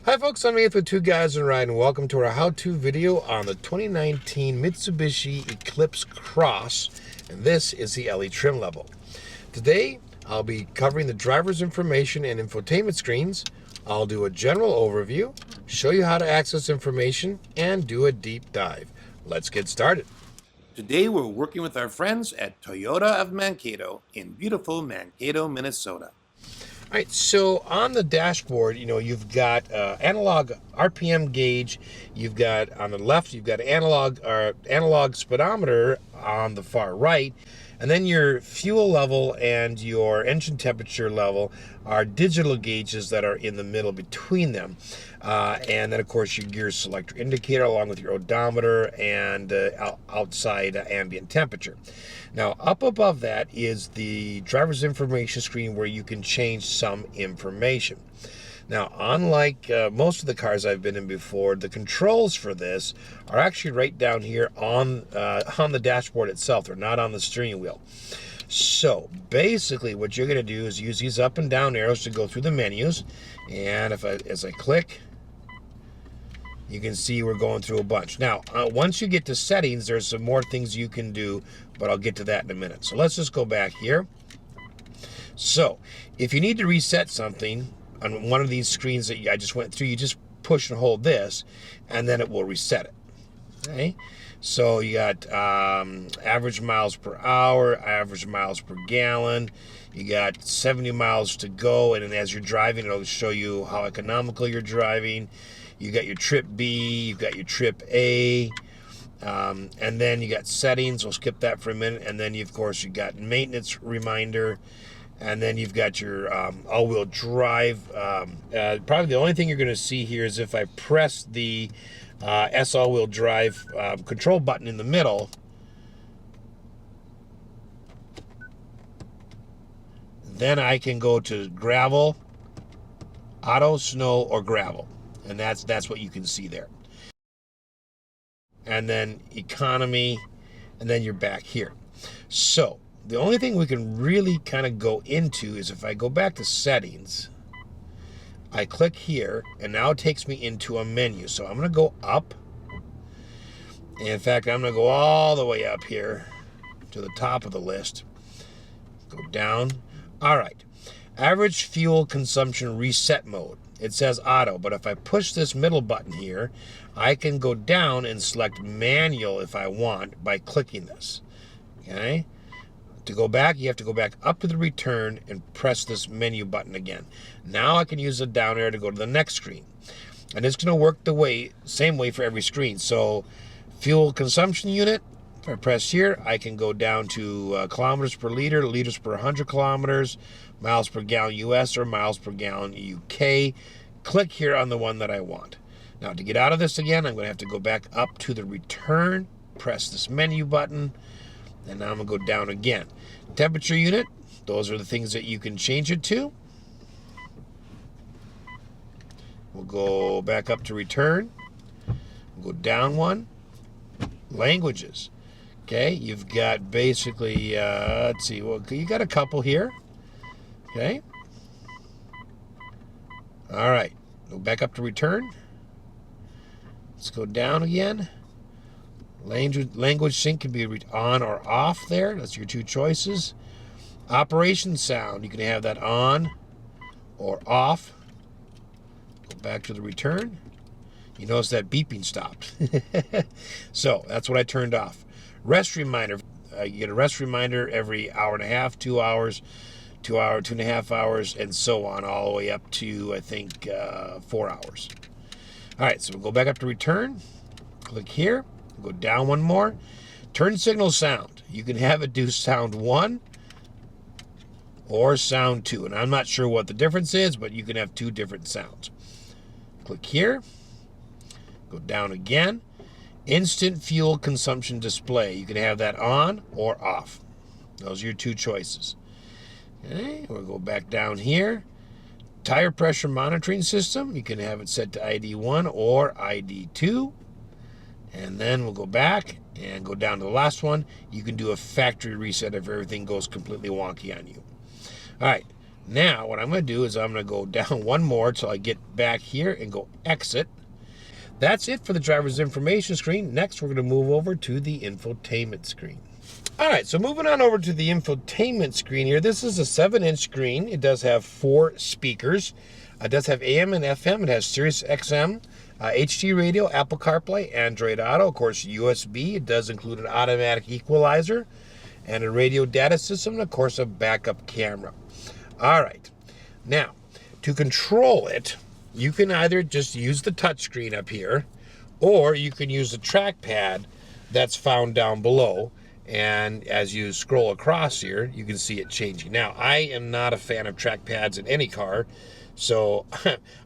Hi folks, I'm Nate with Two Guys and a Ride, and welcome to our how-to video on the 2019 Mitsubishi Eclipse Cross, and this is the LE trim level. Today, I'll be covering the driver's information and infotainment screens. I'll do a general overview, show you how to access information, and do a deep dive. Let's get started. Today we're working with our friends at Toyota of Mankato in beautiful Mankato, Minnesota. All right, so on the dashboard, you've got analog RPM gauge. You've got on the left, you've got analog speedometer on the far right, and then your fuel level and your engine temperature level are digital gauges that are in the middle between them. And then, of course, your gear selector indicator along with your odometer and outside ambient temperature. Now, up above that is the driver's information screen where you can change some information. Now, unlike most of the cars I've been in before, the controls for this are actually right down here on the dashboard itself. They're not on the steering wheel. So basically what you're going to do is use these up and down arrows to go through the menus. And as I click, you can see we're going through a bunch. Now, once you get to settings, there's some more things you can do, but I'll get to that in a minute. So let's just go back here. So if you need to reset something on one of these screens that I just went through, you just push and hold this, and then it will reset it. Okay, so you got average miles per hour, average miles per gallon. You got 70 miles to go, and then as you're driving, it'll show you how economical you're driving. You got your trip B, you've got your trip A, and then you got settings. We'll skip that for a minute, and then of course you got maintenance reminder. And then you've got your all-wheel drive. Probably the only thing you're going to see here is if I press the S all-wheel drive control button in the middle, then I can go to gravel, auto, snow, or gravel. And that's what you can see there. And then economy, and then you're back here. So the only thing we can really kind of go into is if I go back to settings, I click here, and now it takes me into a menu. So I'm going to go up. In fact, I'm going to go all the way up here to the top of the list. Go down. All right. Average fuel consumption reset mode. It says auto, but if I push this middle button here, I can go down and select manual if I want by clicking this. Okay? To go back, you have to go back up to the return and press this menu button again. Now I can use the down arrow to go to the next screen. And it's going to work the same way for every screen. So fuel consumption unit, if I press here, I can go down to kilometers per liter, liters per 100 kilometers, miles per gallon US or miles per gallon UK. Click here on the one that I want. Now to get out of this again, I'm going to have to go back up to the return, press this menu button, and now I'm going to go down again. Temperature unit, those are the things that you can change it to. We'll go back up to return. We'll go down one. Languages. Okay, you've got basically, let's see, well, you got a couple here. Okay. All right, go back up to return. Let's go down again. Language sync can be on or off there. That's your two choices. Operation sound, you can have that on or off. Go back to the return. You notice that beeping stopped. So that's what I turned off. Rest reminder. You get a rest reminder every hour and a half, 2 hours, 2.5 hours, and so on, all the way up to, I think, 4 hours. All right, so we'll go back up to return. Click here. Go down one more. Turn signal sound. You can have it do sound 1 or sound 2. And I'm not sure what the difference is, but you can have 2 different sounds. Click here. Go down again. Instant fuel consumption display. You can have that on or off. Those are your 2 choices. Okay, we'll go back down here. Tire pressure monitoring system. You can have it set to ID1 or ID2. And then we'll go back and go down to the last one. You can do a factory reset if everything goes completely wonky on you. All right, Now, what I'm going to do is I'm going to go down one more till I get back here and go exit. That's it for the driver's information screen. Next, we're going to move over to the infotainment screen. All right, so moving on over to the infotainment screen here. This is a 7-inch screen. It does have 4 speakers. It does have AM and FM. It has Sirius XM, HD radio, Apple CarPlay, Android Auto, of course, USB. It does include an automatic equalizer and a radio data system, and of course, a backup camera. All right, now, to control it, you can either just use the touchscreen up here, or you can use the trackpad that's found down below. And as you scroll across here, you can see it changing. Now, I am not a fan of trackpads in any car, so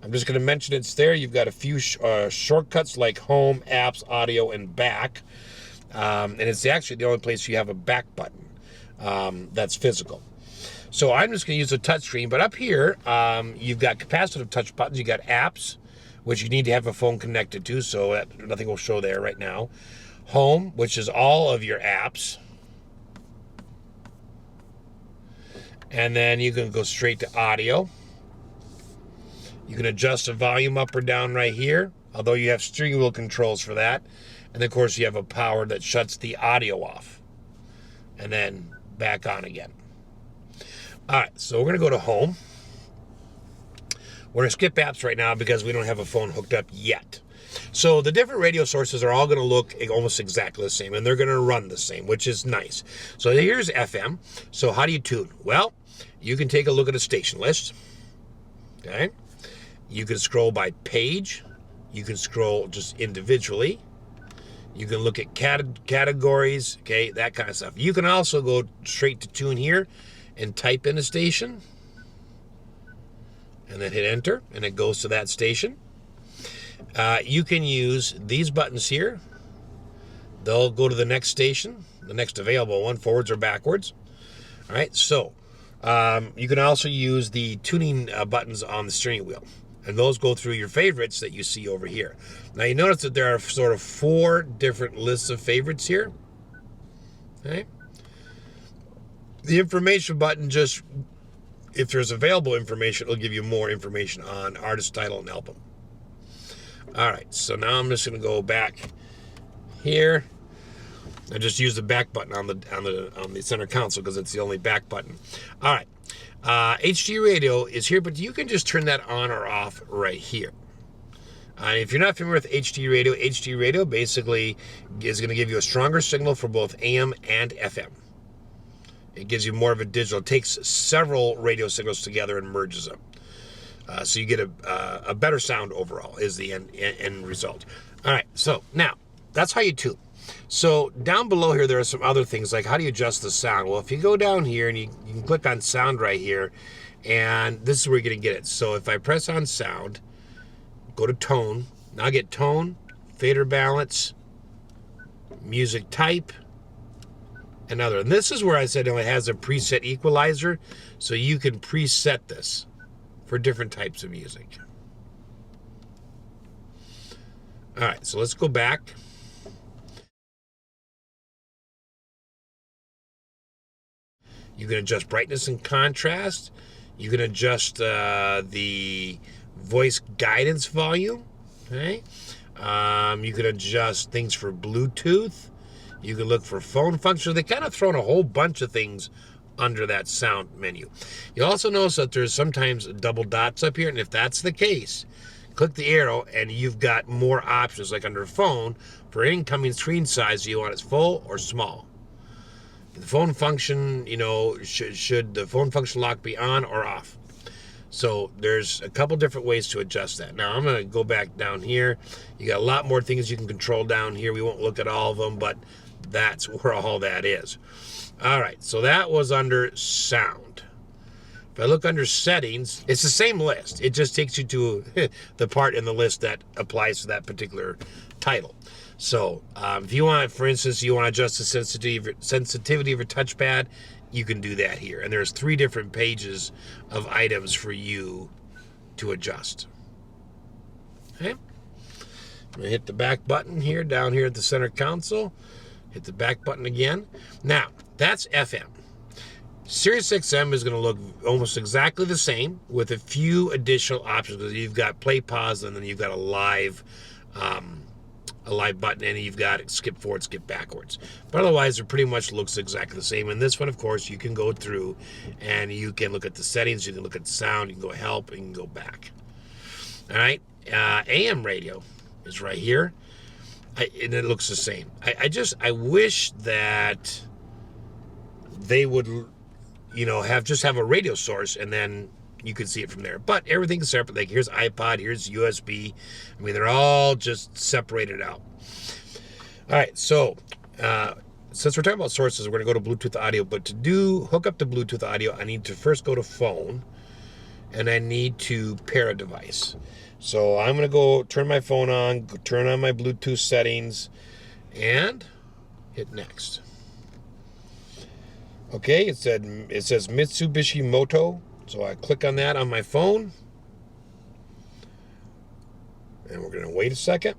I'm just going to mention it's there. You've got a few shortcuts like home, apps, audio, and back. And it's actually the only place you have a back button that's physical. So I'm just going to use the touchscreen. But up here, you've got capacitive touch buttons. You got apps, which you need to have a phone connected to, so that nothing will show there right now. Home, which is all of your apps. And then you can go straight to audio. You can adjust the volume up or down right here, although you have steering wheel controls for that. And of course, you have a power that shuts the audio off and then back on again. All right, so we're going to go to home. We're going to skip apps right now because we don't have a phone hooked up yet. So the different radio sources are all going to look almost exactly the same, and they're going to run the same, which is nice. So here's FM. So how do you tune? Well, you can take a look at a station list. Okay. You can scroll by page. You can scroll just individually. You can look at categories, okay, that kind of stuff. You can also go straight to tune here and type in a station and then hit enter, and it goes to that station. You can use these buttons here. They'll go to the next station, the next available one, forwards or backwards. All right, so you can also use the tuning buttons on the steering wheel, and those go through your favorites that you see over here. Now you notice that there are sort of 4 different lists of favorites here. Okay. The information button, just if there's available information, it'll give you more information on artist, title, and album. All right, so now I'm just going to go back here. I just use the back button on the center console because it's the only back button. All right, HD radio is here, but you can just turn that on or off right here. If you're not familiar with HD radio basically is going to give you a stronger signal for both AM and FM. It gives you more of a digital. It takes several radio signals together and merges them. So you get a better sound overall is the end result. All right, so now that's how you tune. So down below here, there are some other things like how do you adjust the sound? Well, if you go down here and you can click on sound right here, and this is where you're going to get it. So if I press on sound, go to tone. Now I get tone, fader balance, music type, and other. And this is where I said it has a preset equalizer, so you can preset this for different types of music. All right, so let's go back. You can adjust brightness and contrast. You can adjust the voice guidance volume. Okay. You can adjust things for Bluetooth. You can look for phone functions. They kind of thrown a whole bunch of things under that sound menu. You also notice that there's sometimes double dots up here, and if that's the case, click the arrow and you've got more options, like under phone, for incoming screen size, do you want it full or small? The phone function, you know, should the phone function lock be on or off? So there's a couple different ways to adjust that. Now I'm going to go back down here. You got a lot more things you can control down here. We won't look at all of them, but that's where all that is. All right, so that was under sound. If I look under settings, it's the same list. It just takes you to the part in the list that applies to that particular title. So if you want, for instance, you want to adjust the sensitivity of your touchpad, you can do that here. And there's 3 different pages of items for you to adjust. Okay. I'm going to hit the back button here, down here at the center console. Hit the back button again. Now, that's FM. Sirius XM is going to look almost exactly the same with a few additional options, because you've got play, pause, and then you've got a live button, and you've got skip forward, skip backwards. But otherwise, it pretty much looks exactly the same. And this one, of course, you can go through and you can look at the settings, you can look at the sound, you can go help, and you can go back. All right, AM radio is right here, and it looks the same. I wish that they would, have a radio source, and then you can see it from there. But everything's separate. Like, here's iPod, here's USB. I mean, they're all just separated out. All right, so since we're talking about sources, we're going to go to Bluetooth audio. But to hook up to Bluetooth audio, I need to first go to phone, and I need to pair a device. So I'm going to go turn my phone on, turn on my Bluetooth settings, and hit next. Okay, it says Mitsubishi Moto. So I click on that on my phone, and we're going to wait a second.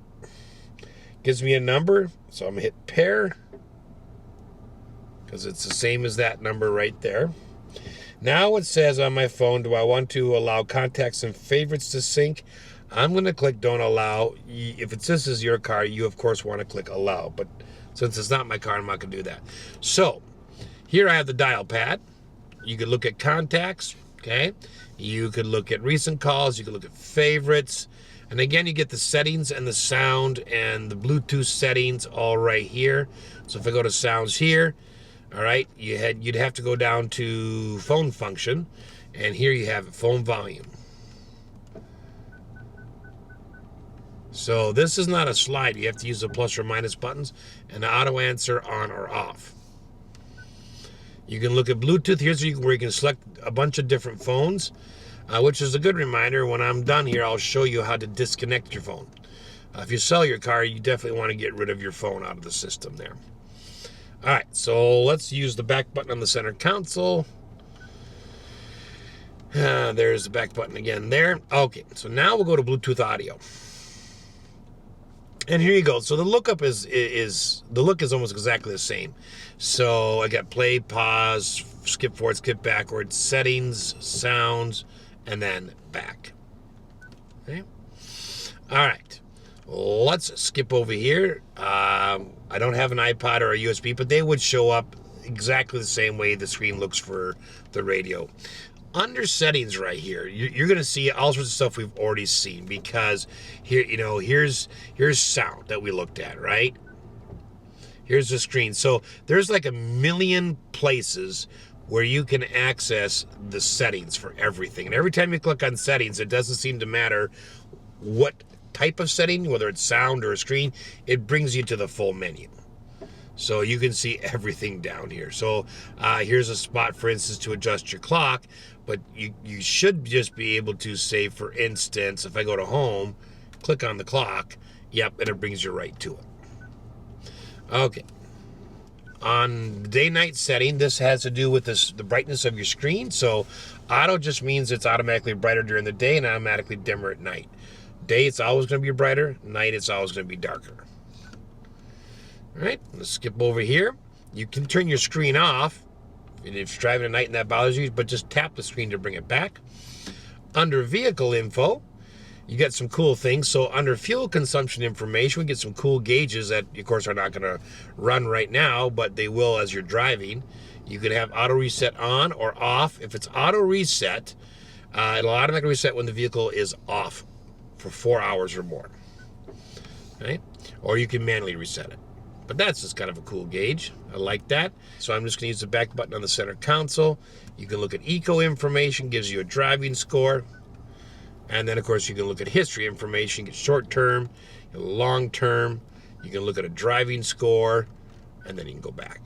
Gives me a number, so I'm going to hit pair, because it's the same as that number right there. Now it says on my phone, do I want to allow contacts and favorites to sync? I'm going to click don't allow. If this is your car, you of course want to click allow, but since it's not my car, I'm not going to do that. So here I have the dial pad. You can look at contacts. Okay, you could look at recent calls, you could look at favorites, and again, you get the settings and the sound and the Bluetooth settings all right here. So if I go to sounds here, all right, you'd have to go down to phone function, and here you have phone volume. So this is not a slide. You have to use the plus or minus buttons, and the auto answer on or off. You can look at Bluetooth. Here's where you can select a bunch of different phones, which is a good reminder. When I'm done here, I'll show you how to disconnect your phone. If you sell your car, you definitely want to get rid of your phone out of the system there. All right, so let's use the back button on the center console. There's the back button again there. Okay, so now we'll go to Bluetooth audio. And here you go. So the lookup is almost exactly the same. So I got play, pause, skip forward, skip backwards, settings, sounds, and then back. Okay. All right. Let's skip over here. I don't have an iPod or a USB, but they would show up exactly the same way the screen looks for the radio. Under settings right here, you're going to see all sorts of stuff we've already seen, because here, here's sound that we looked at, right? Here's the screen. So there's like a million places where you can access the settings for everything. And every time you click on settings, it doesn't seem to matter what type of setting, whether it's sound or a screen, it brings you to the full menu. So you can see everything down here. So here's a spot, for instance, to adjust your clock, but you should just be able to say, for instance, if I go to home, click on the clock, yep, and it brings you right to it. Okay. On day-night setting, this has to do with the brightness of your screen. So auto just means it's automatically brighter during the day and automatically dimmer at night. Day, it's always going to be brighter. Night, it's always going to be darker. All right, let's skip over here. You can turn your screen off if you're driving at night and that bothers you, but just tap the screen to bring it back. Under vehicle info, you get some cool things. So under fuel consumption information, we get some cool gauges that, of course, are not going to run right now, but they will as you're driving. You could have auto reset on or off. If it's auto reset, it'll automatically reset when the vehicle is off for 4 hours or more. Okay? Or you can manually reset it. But that's just kind of a cool gauge. I like that. So I'm just going to use the back button on the center console. You can look at eco information, gives you a driving score. And then, of course, you can look at history information, get short-term, long-term. You can look at a driving score, and then you can go back.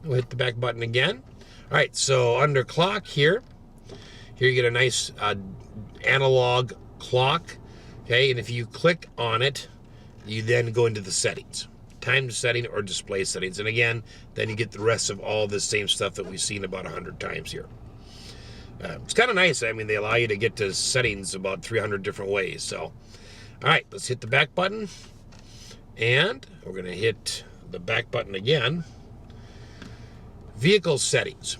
We'll hit the back button again. All right, so under clock here you get a nice analog clock. Okay, and if you click on it, you then go into the settings. Time setting or display settings. And again, then you get the rest of all the same stuff that we've seen about 100 times here. It's kind of nice. I mean, they allow you to get to settings about 300 different ways. So, all right, let's hit the back button. And we're going to hit the back button again. Vehicle settings.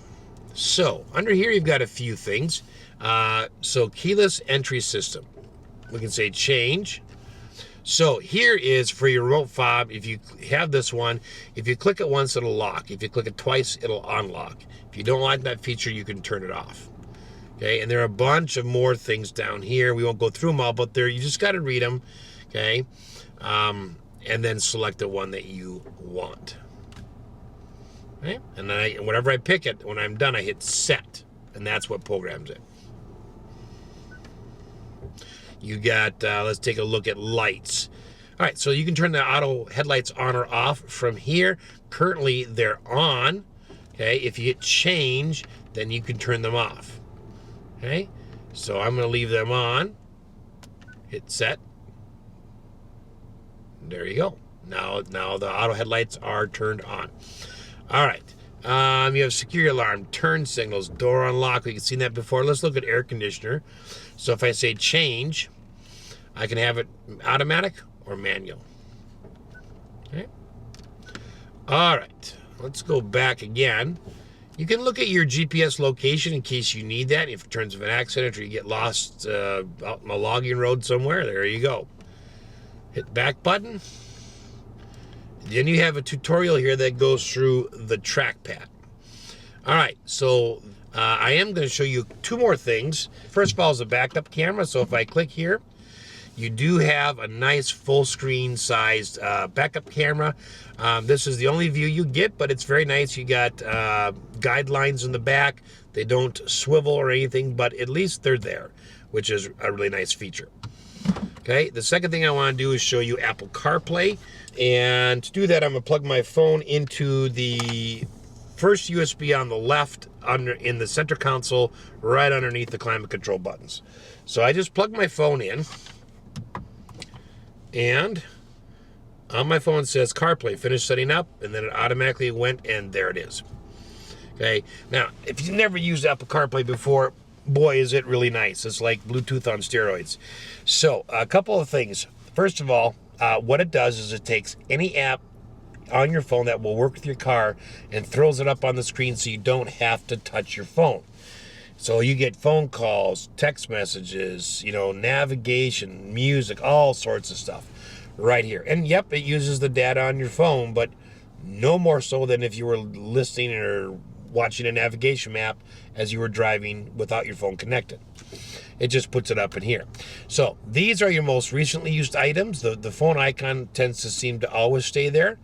So under here, you've got a few things. So keyless entry system. We can say change. So here is for your remote fob. If you have this one, if you click it once, it'll lock. If you click it twice, it'll unlock. If you don't like that feature, you can turn it off. Okay, and there are a bunch of more things down here. We won't go through them all, but there you just got to read them. Okay, and then select the one that you want. Okay, and then whenever I pick it, when I'm done, I hit set, and that's what programs it. You got, let's take a look at lights. All right, so you can turn the auto headlights on or off from here. Currently, they're on. Okay, if you hit change, then you can turn them off. Okay, so I'm going to leave them on. Hit set. There you go. Now the auto headlights are turned on. All right. You have security alarm, turn signals, door unlock. We can see that before. Let's look at air conditioner. So if I say change, I can have it automatic or manual. Okay. All right. Let's go back again. You can look at your GPS location in case you need that. If in terms of an accident or you get lost out on a logging road somewhere, there you go. Hit back button. Then you have a tutorial here that goes through the trackpad. All right, so I am going to show you two more things. First of all is a backup camera. So if I click here, you do have a nice full screen sized backup camera. This is the only view you get, but it's very nice. You got guidelines in the back. They don't swivel or anything, but at least they're there, which is a really nice feature. Okay, the second thing I want to do is show you Apple CarPlay. And to do that, I'm going to plug my phone into the first USB on the left in the center console, right underneath the climate control buttons. So I just plug my phone in, and on my phone it says CarPlay, finish setting up, and then it automatically went, and there it is. Okay, now if you've never used Apple CarPlay before, boy, is it really nice. It's like Bluetooth on steroids. So a couple of things. First of all, what it does is it takes any app on your phone that will work with your car and throws it up on the screen so you don't have to touch your phone. So you get phone calls, text messages, navigation, music, all sorts of stuff right here. And yep, it uses the data on your phone, but no more so than if you were listening or watching a navigation map as you were driving without your phone connected. It just puts it up in here. So these are your most recently used items. The phone icon tends to seem to always stay there.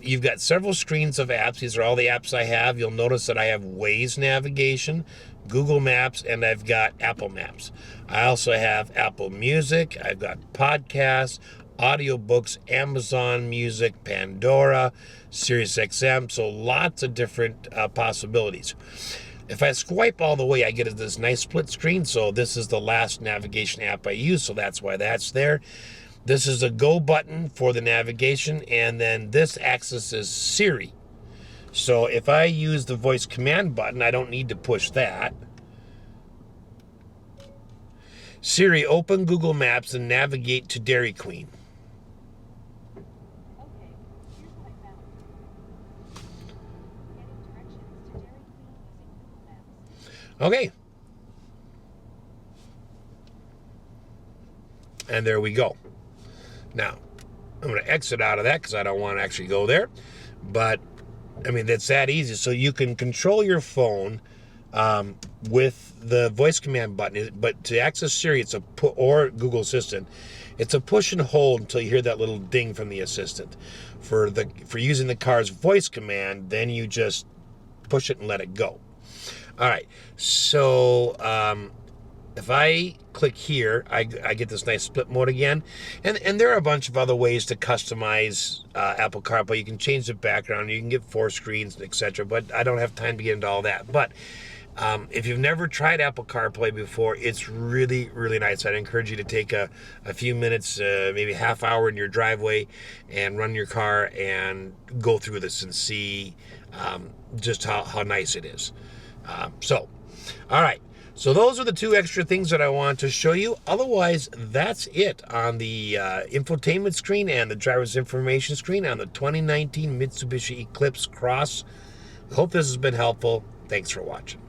You've got several screens of apps. These are all the apps I have. You'll notice that I have Waze navigation, Google Maps, and I've got Apple Maps. I also have Apple Music. I've got podcasts, audiobooks, Amazon Music, Pandora, SiriusXM. So lots of different possibilities. If I swipe all the way, I get this nice split screen. So this is the last navigation app I use, so that's why that's there. This is a go button for the navigation, and then this accesses Siri. So if I use the voice command button, I don't need to push that. Siri, open Google Maps and navigate to Dairy Queen. Okay. And there we go. Now, I'm going to exit out of that because I don't want to actually go there. But, I mean, that's that easy. So you can control your phone with the voice command button. But to access Siri, or Google Assistant, it's a push and hold until you hear that little ding from the assistant. For using the car's voice command, then you just push it and let it go. All right, so if I click here, I get this nice split mode again. And there are a bunch of other ways to customize Apple CarPlay. You can change the background, you can get 4 screens, etc. But I don't have time to get into all that. But if you've never tried Apple CarPlay before, it's really, really nice. I'd encourage you to take a few minutes, maybe half hour in your driveway and run your car and go through this and see just how nice it is. All right. So those are the 2 extra things that I want to show you. Otherwise, that's it on the infotainment screen and the driver's information screen on the 2019 Mitsubishi Eclipse Cross. I hope this has been helpful. Thanks for watching.